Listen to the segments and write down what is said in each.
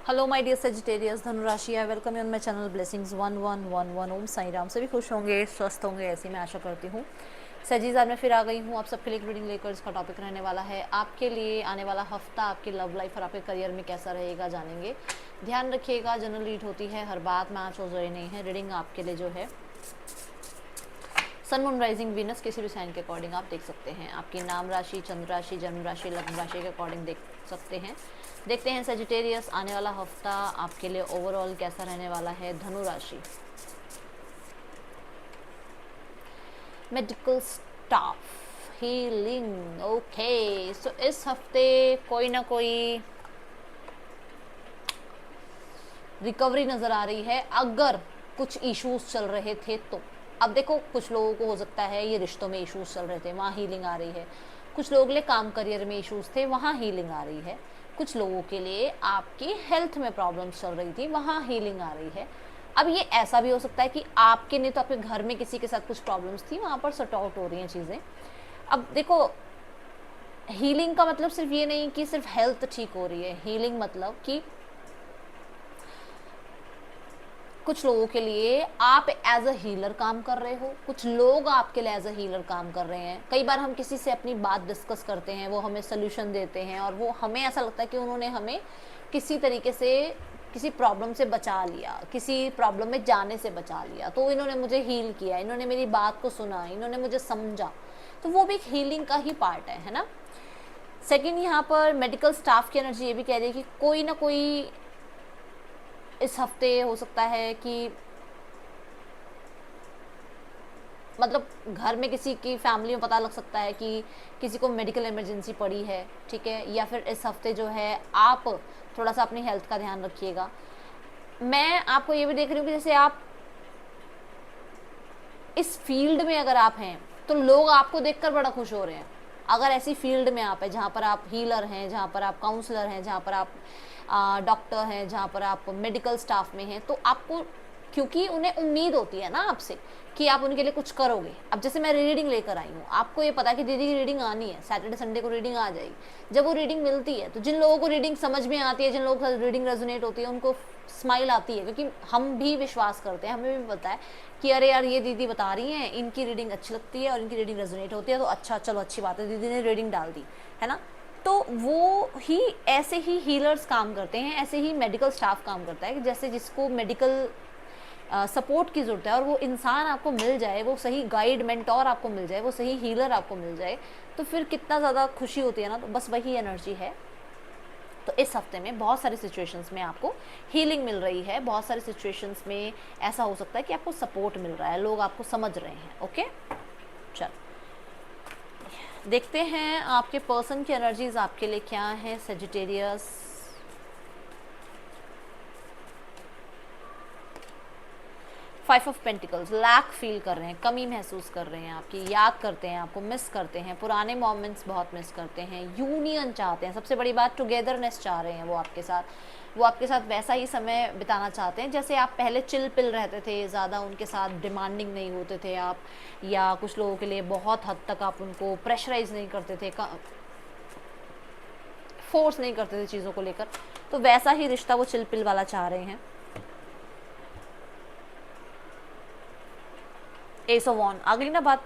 Hello my dear Sagittarius धनुराशि, I welcome you on my channel blessings 1111। Om Sai Ram. सभी खुश होंगे, स्वस्थ होंगे, ऐसी मैं आशा करती हूँ। सजीज, आज मैं फिर आ गई हूँ आप सबके लिए एक रीडिंग लेकर। इसका टॉपिक रहने वाला है आपके लिए आने वाला हफ्ता आपकी लव लाइफ और आपके करियर में कैसा रहेगा, जानेंगे। ध्यान रखिएगा, जनरल रीड होती है, हर बात मैच हो जाए नहीं है। रीडिंग आपके लिए जो है सन मून राइजिंग वीनस किसी भी साइन के अकॉर्डिंग आप देख सकते हैं। आपकी नाम राशि, चंद्र राशि, जन्म राशि, लग्न राशि के अकॉर्डिंग देख सकते हैं। देखते हैं सेजिटेरियस आने वाला हफ्ता आपके लिए ओवरऑल कैसा रहने वाला है। धनु राशि, मेडिकल स्टाफ, हीलिंग। ओके, सो इस हफ्ते कोई ना कोई रिकवरी नज़र आ रही है अगर कुछ इश्यूज चल रहे थे तो। अब देखो, कुछ लोगों को हो सकता है ये रिश्तों में इश्यूज चल रहे थे, वहाँ हीलिंग आ रही है। कुछ लोगों के लिए काम करियर में इश्यूज थे, वहाँ हीलिंग आ रही है। कुछ लोगों के लिए आपकी हेल्थ में प्रॉब्लम्स चल रही थी, वहाँ हीलिंग आ रही है। अब ये ऐसा भी हो सकता है कि आपके नहीं तो आपके घर में किसी के साथ कुछ प्रॉब्लम्स थी, वहाँ पर सॉर्ट आउट हो रही हैं चीज़ें। अब देखो, हीलिंग का मतलब सिर्फ ये नहीं कि सिर्फ हेल्थ ठीक हो रही है। हीलिंग मतलब कि कुछ लोगों के लिए आप एज अ हीलर काम कर रहे हो, कुछ लोग आपके लिए एज अ हीलर काम कर रहे हैं। कई बार हम किसी से अपनी बात डिस्कस करते हैं, वो हमें सोल्यूशन देते हैं और वो हमें ऐसा लगता है कि उन्होंने हमें किसी तरीके से किसी प्रॉब्लम से बचा लिया, किसी प्रॉब्लम में जाने से बचा लिया, तो इन्होंने मुझे हील किया, इन्होंने मेरी बात को सुना, इन्होंने मुझे समझा। तो वो भी एक हीलिंग का ही पार्ट है ना। सेकेंड, यहाँ पर मेडिकल स्टाफ की एनर्जी ये भी कह रही है कि कोई ना कोई इस हफ्ते हो सकता है कि मतलब घर में किसी की फैमिली में पता लग सकता है कि किसी को मेडिकल इमरजेंसी पड़ी है, ठीक है। या फिर इस हफ्ते जो है आप थोड़ा सा अपनी हेल्थ का ध्यान रखिएगा। मैं आपको ये भी देख रही हूँ कि जैसे आप इस फील्ड में अगर आप हैं तो लोग आपको देखकर बड़ा खुश हो रहे हैं। अगर ऐसी फील्ड में आप हैं जहाँ पर आप हीलर हैं, जहाँ पर आप काउंसलर हैं, जहाँ पर आप डॉक्टर हैं, जहाँ पर आप मेडिकल स्टाफ में हैं, तो आपको, क्योंकि उन्हें उम्मीद होती है ना आपसे कि आप उनके लिए कुछ करोगे। अब जैसे मैं रीडिंग लेकर आई हूँ, आपको ये पता है कि दीदी की रीडिंग आनी है, सैटरडे संडे को रीडिंग आ जाएगी। जब वो रीडिंग मिलती है तो जिन लोगों को रीडिंग समझ में आती है, जिन लोगों को रीडिंग रेजोनेट होती है, उनको स्माइल आती है, क्योंकि हम भी विश्वास करते हैं, हमें भी पता है कि अरे यार ये दीदी बता रही हैं, इनकी रीडिंग अच्छी लगती है और इनकी रीडिंग रेजोनेट होती है, तो अच्छा, चलो अच्छी बात है, दीदी ने रीडिंग डाल दी है ना। तो वो ही ऐसे ही हीलर्स काम करते हैं, ऐसे ही मेडिकल स्टाफ काम करता है कि जैसे जिसको मेडिकल सपोर्ट की ज़रूरत है और वो इंसान आपको मिल जाए, वो सही गाइड मेंटोर आपको मिल जाए, वो सही हीलर आपको मिल जाए, तो फिर कितना ज़्यादा खुशी होती है ना। तो बस वही एनर्जी है। तो इस हफ्ते में बहुत सारी सिचुएशंस में आपको हीलिंग मिल रही है, बहुत सारी सिचुएशंस में ऐसा हो सकता है कि आपको सपोर्ट मिल रहा है, लोग आपको समझ रहे हैं। ओके, चल देखते हैं आपके पर्सन की एनर्जीज आपके लिए क्या है Sagittarius. 5 of pentacles, lack feel कर रहे हैं, कमी महसूस कर रहे हैं, आपकी याद करते हैं, आपको मिस करते हैं, पुराने मोमेंट्स बहुत मिस करते हैं, यूनियन चाहते हैं, सबसे बड़ी बात टुगेदरनेस चाह रहे हैं वो आपके साथ। वो आपके साथ वैसा ही समय बिताना चाहते हैं जैसे आप पहले चिल पिल रहते थे, ज़्यादा उनके साथ डिमांडिंग नहीं होते थे आप, या कुछ लोगों के लिए बहुत हद तक आप उनको प्रेशराइज नहीं करते थे, फोर्स नहीं करते थे चीज़ों को लेकर। तो वैसा ही रिश्ता वो चिल पिल वाला चाह रहे हैं। एस ऑफ वॉन्ड, अगली ना बात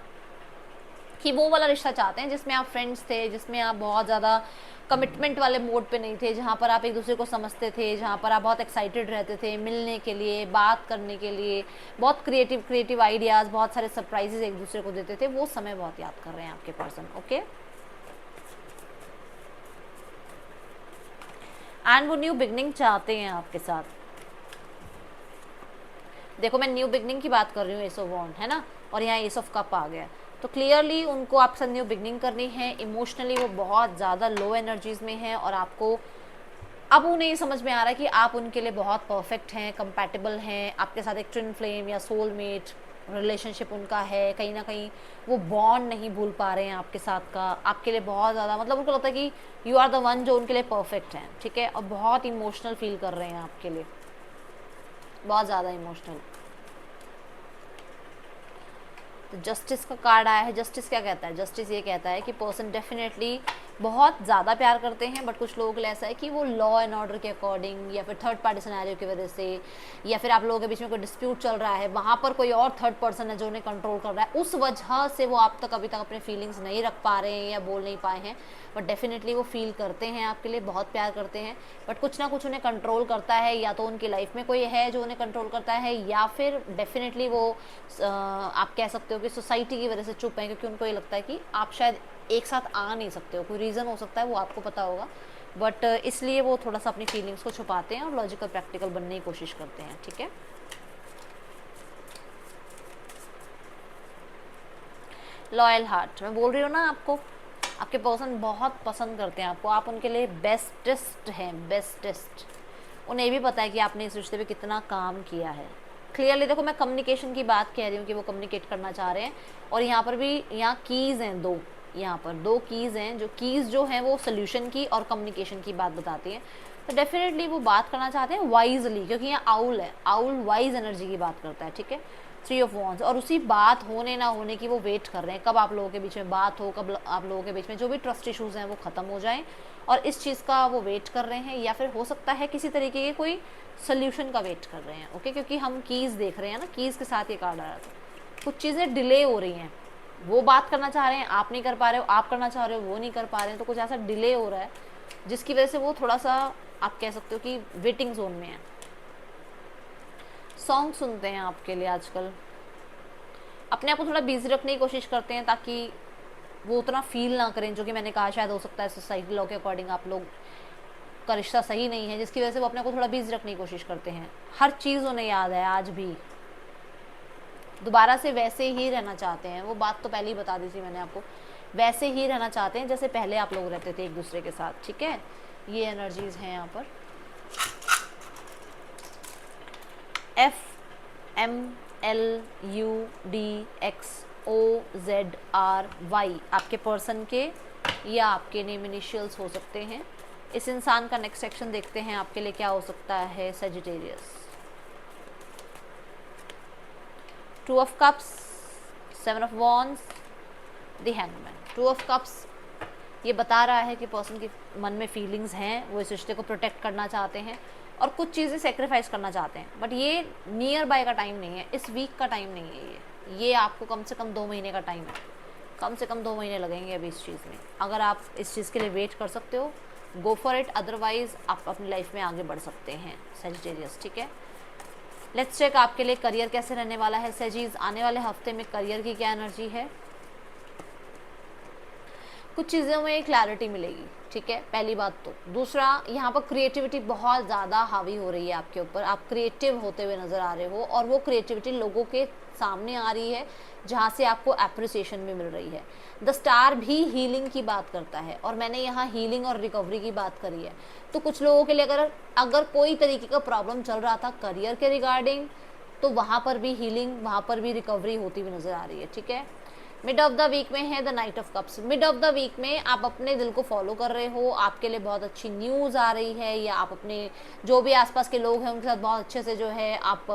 कि वो वाला रिश्ता चाहते हैं जिसमें आप फ्रेंड्स थे, जिसमें आप बहुत ज़्यादा कमिटमेंट वाले मोड पे नहीं थे, जहाँ पर आप एक दूसरे को समझते थे, जहाँ पर आप बहुत एक्साइटेड रहते थे मिलने के लिए, बात करने के लिए, बहुत क्रिएटिव क्रिएटिव आइडियाज़, बहुत सारे सरप्राइजेज एक दूसरे को देते थे। वो समय बहुत याद कर रहे हैं आपके पर्सन। ओके, एंड वो न्यू बिगनिंग चाहते हैं आपके साथ। देखो, मैं न्यू बिगनिंग की बात कर रही हूँ, एस ऑफ वॉन्ड है ना, और यहाँ एस ऑफ कप आ गया। तो क्लियरली उनको आपके साथ न्यू बिगनिंग करनी है। इमोशनली वो बहुत ज़्यादा लो एनर्जीज में हैं और आपको अब उन्हें ये समझ में आ रहा है कि आप उनके लिए बहुत परफेक्ट हैं, कंपैटिबल हैं, आपके साथ एक ट्विन फ्लेम या सोलमेट रिलेशनशिप उनका है। कहीं ना कहीं वो बॉन्ड नहीं भूल पा रहे हैं आपके साथ का, आपके लिए बहुत ज़्यादा, मतलब उनको लगता है कि यू आर द वन जो उनके लिए परफेक्ट है, ठीक है। और बहुत इमोशनल फील कर रहे हैं आपके लिए, बहुत ज़्यादा इमोशनल। तो जस्टिस का कार्ड आया है। जस्टिस क्या कहता है? जस्टिस ये कहता है कि पर्सन डेफिनेटली बहुत ज़्यादा प्यार करते हैं, बट कुछ लोगों के लिए ऐसा है कि वो लॉ एंड ऑर्डर के अकॉर्डिंग या फिर थर्ड पार्टी सिनेरियो की वजह से, या फिर आप लोगों के बीच में कोई डिस्प्यूट चल रहा है, वहाँ पर कोई और थर्ड पर्सन है जो उन्हें कंट्रोल कर रहा है, उस वजह से वो आप तक अभी तक अपने फीलिंग्स नहीं रख पा रहे हैं या बोल नहीं पाए हैं। बट डेफिनेटली वो फील करते हैं आपके लिए, बहुत प्यार करते हैं, बट कुछ ना कुछ उन्हें कंट्रोल करता है, या तो उनकी लाइफ में कोई है जो उन्हें कंट्रोल करता है, या फिर डेफिनेटली वो आप कह सकते हो कि सोसाइटी की वजह से चुप हैं, क्योंकि उनको ये लगता है कि आप शायद एक साथ आ नहीं सकते हो, कोई रीज़न हो सकता है, वो आपको पता होगा, बट इसलिए वो थोड़ा सा अपनी फीलिंग्स को छुपाते हैं और लॉजिकल प्रैक्टिकल बनने की कोशिश करते हैं। ठीक है, लॉयल हार्ट, मैं बोल रही हूँ ना आपको, आपके पर्सन बहुत पसंद करते हैं आपको, आप उनके लिए बेस्टेस्ट हैं, बेस्टेस्ट। उन्हें भी पता है कि आपने इस रिश्ते पे कितना काम किया है। क्लियरली देखो, मैं कम्युनिकेशन की बात कह रही हूँ कि वो कम्युनिकेट करना चाह रहे हैं, और यहाँ पर भी यहाँ कीज़ हैं दो, यहाँ पर दो कीज़ हैं, जो कीज़ जो हैं वो सोल्यूशन की और कम्युनिकेशन की बात बताती हैं। तो डेफिनेटली वो बात करना चाहते हैं वाइजली, क्योंकि यहाँ आउल है, आउल वाइज एनर्जी की बात करता है। ठीक है, 3 ऑफ वॉन्ड्स, और उसी बात होने ना होने की वो वेट कर रहे हैं, कब आप लोगों के बीच में बात हो, कब आप लोगों के बीच में जो भी ट्रस्ट इशूज़ हैं वो ख़त्म हो जाएं, और इस चीज़ का वो वेट कर रहे हैं, या फिर हो सकता है किसी तरीके के कोई सोल्यूशन का वेट कर रहे हैं। ओके, क्योंकि हम कीज़ देख रहे हैं ना, कीज़ के साथ ये कार्ड आ रहा था, कुछ चीज़ें डिले हो रही हैं, वो बात करना चाह रहे हैं, आप नहीं कर पा रहे हो, आप करना चाह रहे हो, वो नहीं कर पा रहे हैं, तो कुछ ऐसा डिले हो रहा है जिसकी वजह से वो थोड़ा सा आप कह सकते हो कि वेटिंग जोन में है। सॉन्ग सुनते हैं आपके लिए आजकल, अपने आप को थोड़ा बिजी रखने की कोशिश करते हैं ताकि वो उतना फील ना करें, जो कि मैंने कहा शायद हो सकता है सोसाइटी लॉ के अकॉर्डिंग आप लोग का रिश्ता सही नहीं है, जिसकी वजह से वो अपने को थोड़ा बिजी रखने की कोशिश करते हैं। हर चीज़ उन्हें याद है, आज भी दोबारा से वैसे ही रहना चाहते हैं, वो बात तो पहले ही बता दी थी मैंने आपको, वैसे ही रहना चाहते हैं जैसे पहले आप लोग रहते थे एक दूसरे के साथ। ठीक है, ये एनर्जीज हैं यहाँ पर। FMLUDXOZRY आपके पर्सन के या आपके नेम इनिशियल्स हो सकते हैं। इस इंसान का नेक्स्ट सेक्शन देखते हैं आपके लिए क्या हो सकता है। Sagittarius, 2 of cups, 7 of wands, the hangman. 2 of cups ये बता रहा है कि पर्सन के मन में फीलिंग्स हैं, वो इस रिश्ते को प्रोटेक्ट करना चाहते हैं और कुछ चीज़ें सेक्रीफाइस करना चाहते हैं, बट ये नियर बाय का टाइम नहीं है, इस वीक का टाइम नहीं है, ये आपको कम से कम 2 महीने का टाइम है, कम से कम 2 महीने लगेंगे अभी इस चीज़ में। अगर आप इस चीज़ के लिए वेट कर सकते हो, गो फॉर इट, अदरवाइज आप अपनी लाइफ में आगे बढ़ सकते हैं सेजिटेरियस। ठीक है, लेट्स चेक आपके लिए करियर कैसे रहने वाला है सेजीज। आने वाले हफ्ते में करियर की क्या एनर्जी है, कुछ चीज़ों में क्लैरिटी मिलेगी। ठीक है, पहली बात तो। दूसरा, यहाँ पर क्रिएटिविटी बहुत ज़्यादा हावी हो रही है आपके ऊपर, आप क्रिएटिव होते हुए नज़र आ रहे हो और वो क्रिएटिविटी लोगों के सामने आ रही है जहाँ से आपको एप्रिसिएशन भी मिल रही है। द स्टार भी हीलिंग की बात करता है और मैंने यहाँ हीलिंग और रिकवरी की बात करी है। तो कुछ लोगों के लिए अगर कोई तरीके का प्रॉब्लम चल रहा था करियर के रिगार्डिंग, तो वहाँ पर भी हीलिंग, वहाँ पर भी रिकवरी होती हुई नज़र आ रही है। ठीक है, मिड ऑफ द वीक में है the knight of cups. Mid of the week में आप अपने दिल को फॉलो कर रहे हो, आपके लिए बहुत अच्छी न्यूज़ आ रही है, या आप अपने जो भी आसपास के लोग हैं उनके साथ बहुत अच्छे से जो है आप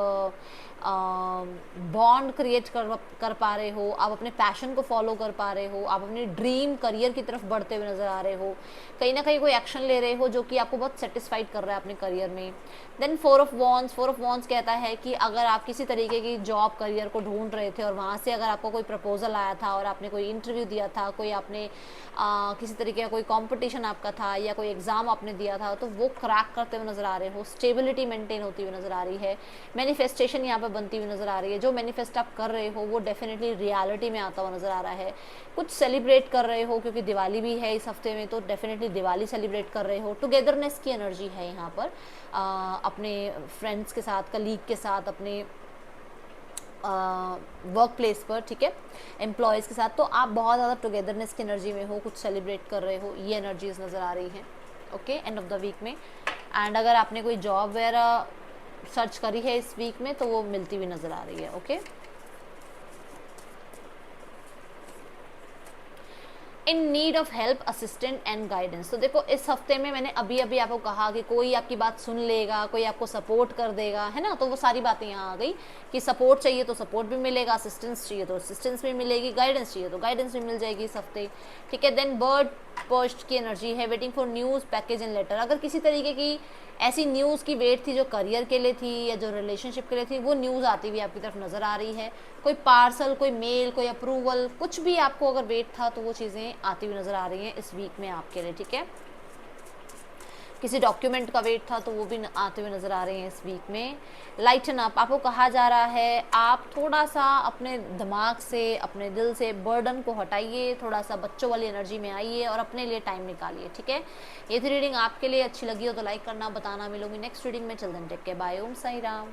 बॉन्ड क्रिएट कर पा रहे हो, आप अपने पैशन को फॉलो कर पा रहे हो, आप अपनी ड्रीम करियर की तरफ बढ़ते हुए नज़र आ रहे हो, कहीं ना कहीं कोई एक्शन ले रहे हो जो कि आपको बहुत सेटिस्फाइड कर रहा है अपने करियर में। देन 4 ऑफ वॉन्ड्स कहता है कि अगर आप किसी तरीके की जॉब करियर को ढूंढ रहे थे और वहाँ से अगर आपको कोई प्रपोजल आया था और आपने कोई इंटरव्यू दिया था, कोई आपने किसी तरीके का कोई कॉम्पिटिशन आपका था या कोई एग्ज़ाम आपने दिया था, तो वो क्रैक करते हुए नज़र आ रहे हो, स्टेबिलिटी मेंटेन होती हुई नज़र आ रही है, मैनिफेस्टेशन यहाँ पर बनती हुई नज़र आ रही है। जो मैनिफेस्ट आप कर रहे हो वो डेफिनेटली रियलिटी में आता हुआ नज़र आ रहा है। कुछ सेलिब्रेट कर रहे हो क्योंकि दिवाली भी है इस हफ्ते में, तो डेफिनेटली दिवाली सेलिब्रेट कर रहे हो। टुगेदरनेस की एनर्जी है यहाँ पर, अपने फ्रेंड्स के साथ, कलीग के साथ, अपने वर्क प्लेस पर, ठीक है, एम्प्लॉयज़ के साथ, तो आप बहुत ज़्यादा टुगेदरनेस की एनर्जी में हो, कुछ सेलिब्रेट कर रहे हो, ये एनर्जीज नज़र आ रही हैं। Okay, end of the week में। एंड अगर आपने कोई जॉब वगैरह सर्च करी है इस वीक में तो वो मिलती हुई नज़र आ रही है। Okay, in need of help, assistant and guidance. तो देखो इस हफ्ते में मैंने अभी अभी आपको कहा कि कोई आपकी बात सुन लेगा, कोई आपको सपोर्ट कर देगा, है ना। तो वो सारी बातें यहाँ आ गई कि सपोर्ट चाहिए तो सपोर्ट भी मिलेगा, असिस्टेंस चाहिए तो असिस्टेंस भी मिलेगी, गाइडेंस चाहिए तो गाइडेंस भी मिल जाएगी इस हफ्ते, ठीक है। देन बर्ड पोस्ट की एनर्जी है, waiting for news, package and later. अगर किसी तरीके की ऐसी न्यूज़ की वेट थी जो करियर के लिए थी या जो रिलेशनशिप के लिए थी, वो न्यूज़ आती हुई आपकी तरफ नज़र आ रही है। कोई पार्सल, कोई मेल, कोई अप्रूवल, कुछ भी आपको अगर वेट था तो वो चीज़ें आती हुई नज़र आ रही हैं इस वीक में आपके लिए, ठीक है। किसी डॉक्यूमेंट का वेट था तो वो भी आते हुए नज़र आ रहे हैं इस वीक में। लाइटन अप, आपको कहा जा रहा है आप थोड़ा सा अपने दिमाग से, अपने दिल से बर्डन को हटाइए, थोड़ा सा बच्चों वाली एनर्जी में आइए और अपने लिए टाइम निकालिए, ठीक है। ये थी रीडिंग, आपके लिए अच्छी लगी हो तो लाइक करना, बताना। मिलूंगी नेक्स्ट रीडिंग में, चल देन टेक केयर, बाय, ओम साई राम।